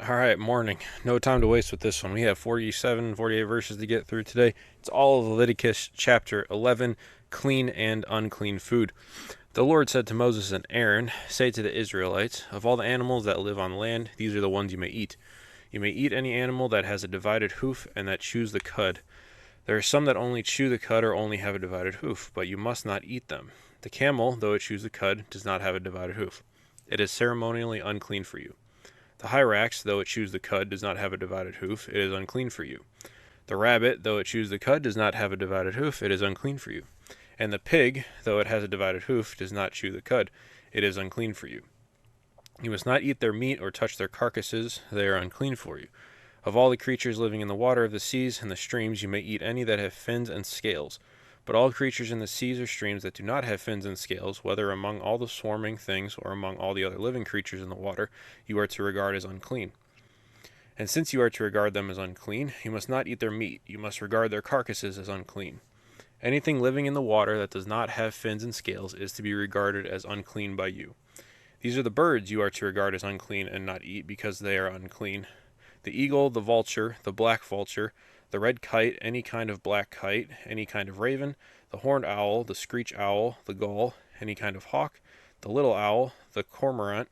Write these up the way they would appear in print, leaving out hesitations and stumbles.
All right, morning. No time to waste with this one. We have 47, 48 verses to get through today. It's all of Leviticus chapter 11, clean and unclean food. The Lord said to Moses and Aaron, "Say to the Israelites, of all the animals that live on land, these are the ones you may eat. You may eat any animal that has a divided hoof and that chews the cud. There are some that only chew the cud or only have a divided hoof, but you must not eat them. The camel, though it chews the cud, does not have a divided hoof. It is ceremonially unclean for you. The hyrax, though it chews the cud, does not have a divided hoof. It is unclean for you. The rabbit, though it chews the cud, does not have a divided hoof. It is unclean for you. And the pig, though it has a divided hoof, does not chew the cud. It is unclean for you. You must not eat their meat or touch their carcasses. They are unclean for you. Of all the creatures living in the water of the seas and the streams, you may eat any that have fins and scales. But all creatures in the seas or streams that do not have fins and scales, whether among all the swarming things or among all the other living creatures in the water, you are to regard as unclean. And since you are to regard them as unclean, you must not eat their meat. You must regard their carcasses as unclean. Anything living in the water that does not have fins and scales is to be regarded as unclean by you. These are the birds you are to regard as unclean and not eat, because they are unclean: the eagle, the vulture, the black vulture, the red kite, any kind of black kite, any kind of raven, the horned owl, the screech owl, the gull, any kind of hawk, the little owl, the cormorant,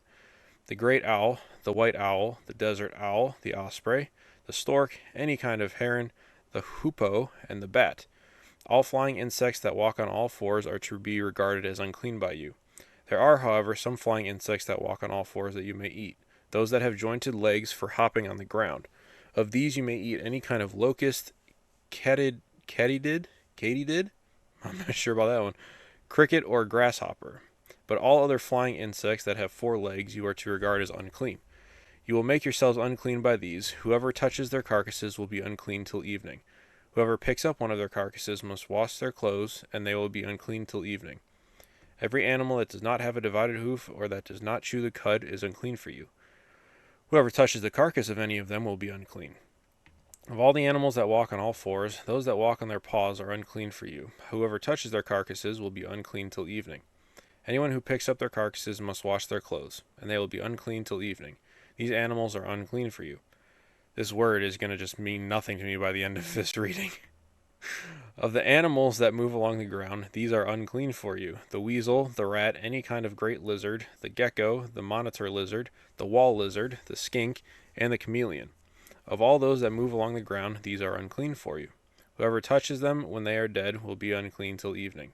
the great owl, the white owl, the desert owl, the osprey, the stork, any kind of heron, the hoopoe, and the bat. All flying insects that walk on all fours are to be regarded as unclean by you. There are, however, some flying insects that walk on all fours that you may eat, those that have jointed legs for hopping on the ground. Of these you may eat any kind of locust, katydid, I'm not sure about that one, cricket, or grasshopper. But all other flying insects that have 4 legs you are to regard as unclean. You will make yourselves unclean by these. Whoever touches their carcasses will be unclean till evening. Whoever picks up one of their carcasses must wash their clothes, and they will be unclean till evening. Every animal that does not have a divided hoof or that does not chew the cud is unclean for you. Whoever touches the carcass of any of them will be unclean. Of all the animals that walk on all fours, those that walk on their paws are unclean for you. Whoever touches their carcasses will be unclean till evening. Anyone who picks up their carcasses must wash their clothes, and they will be unclean till evening. These animals are unclean for you. This word is going to just mean nothing to me by the end of this reading. Of the animals that move along the ground, these are unclean for you: the weasel, the rat, any kind of great lizard, the gecko, the monitor lizard, the wall lizard, the skink, and the chameleon. Of all those that move along the ground, these are unclean for you. Whoever touches them when they are dead will be unclean till evening.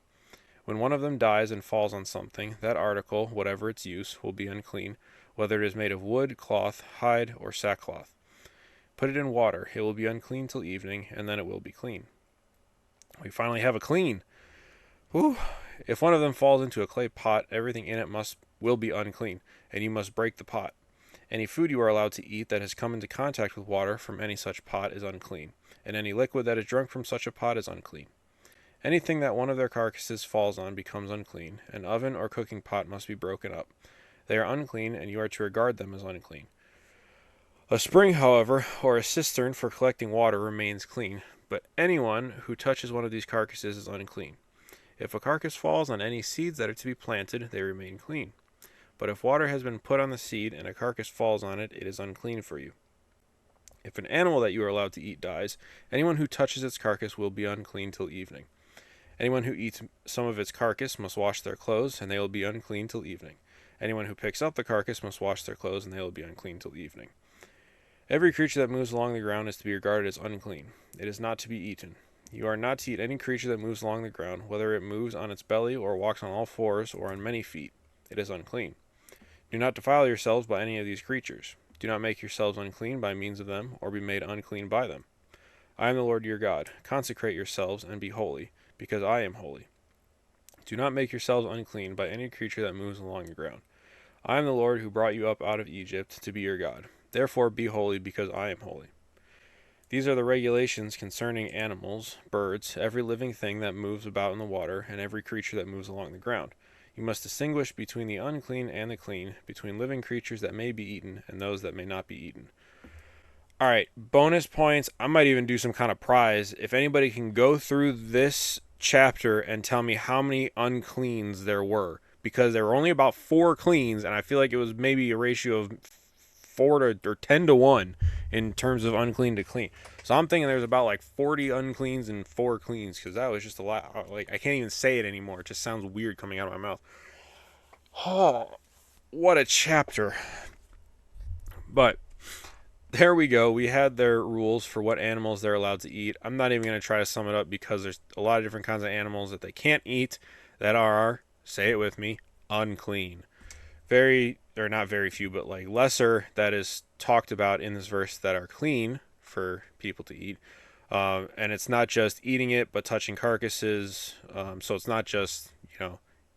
When one of them dies and falls on something, that article, whatever its use, will be unclean, whether it is made of wood, cloth, hide, or sackcloth. Put it in water; it will be unclean till evening, and then it will be clean. We finally have a clean. Whew. If one of them falls into a clay pot, everything in it will be unclean, and you must break the pot. Any food you are allowed to eat that has come into contact with water from any such pot is unclean, and any liquid that is drunk from such a pot is unclean. Anything that one of their carcasses falls on becomes unclean. An oven or cooking pot must be broken up. They are unclean, and you are to regard them as unclean. A spring, however, or a cistern for collecting water remains clean, but anyone who touches one of these carcasses is unclean. If a carcass falls on any seeds that are to be planted, they remain clean. But if water has been put on the seed and a carcass falls on it, it is unclean for you. If an animal that you are allowed to eat dies, anyone who touches its carcass will be unclean till evening. Anyone who eats some of its carcass must wash their clothes, and they will be unclean till evening. Anyone who picks up the carcass must wash their clothes, and they will be unclean till evening. Every creature that moves along the ground is to be regarded as unclean. It is not to be eaten. You are not to eat any creature that moves along the ground, whether it moves on its belly or walks on all fours or on many feet. It is unclean. Do not defile yourselves by any of these creatures. Do not make yourselves unclean by means of them, or be made unclean by them. I am the Lord your God. Consecrate yourselves and be holy, because I am holy. Do not make yourselves unclean by any creature that moves along the ground. I am the Lord who brought you up out of Egypt to be your God. Therefore be holy, because I am holy. These are the regulations concerning animals, birds, every living thing that moves about in the water, and every creature that moves along the ground. You must distinguish between the unclean and the clean, between living creatures that may be eaten and those that may not be eaten. Alright, bonus points. I might even do some kind of prize. If anybody can go through this chapter and tell me how many uncleans there were, because there were only about 4 cleans, and I feel like it was maybe a ratio of or 10 to 1 in terms of unclean to clean. So I'm thinking there's about like 40 uncleans and 4 cleans, because that was just a lot. Like, I can't even say it anymore. It just sounds weird coming out of my mouth. Oh, what a chapter. But there we go. We had their rules for what animals they're allowed to eat. I'm not even going to try to sum it up, because there's a lot of different kinds of animals that they can't eat that are, say it with me, unclean. Or not very few, but like lesser that is talked about in this verse that are clean for people to eat. And it's not just eating it, but touching carcasses. So it's not just,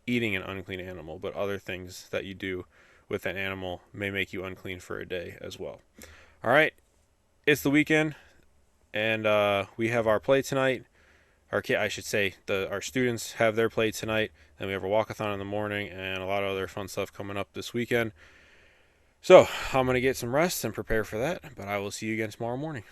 eating an unclean animal, but other things that you do with an animal may make you unclean for a day as well. All right, it's the weekend, and we have our play tonight. Our students have their play tonight, and we have a walkathon in the morning, and a lot of other fun stuff coming up this weekend. So I'm gonna get some rest and prepare for that. But I will see you again tomorrow morning.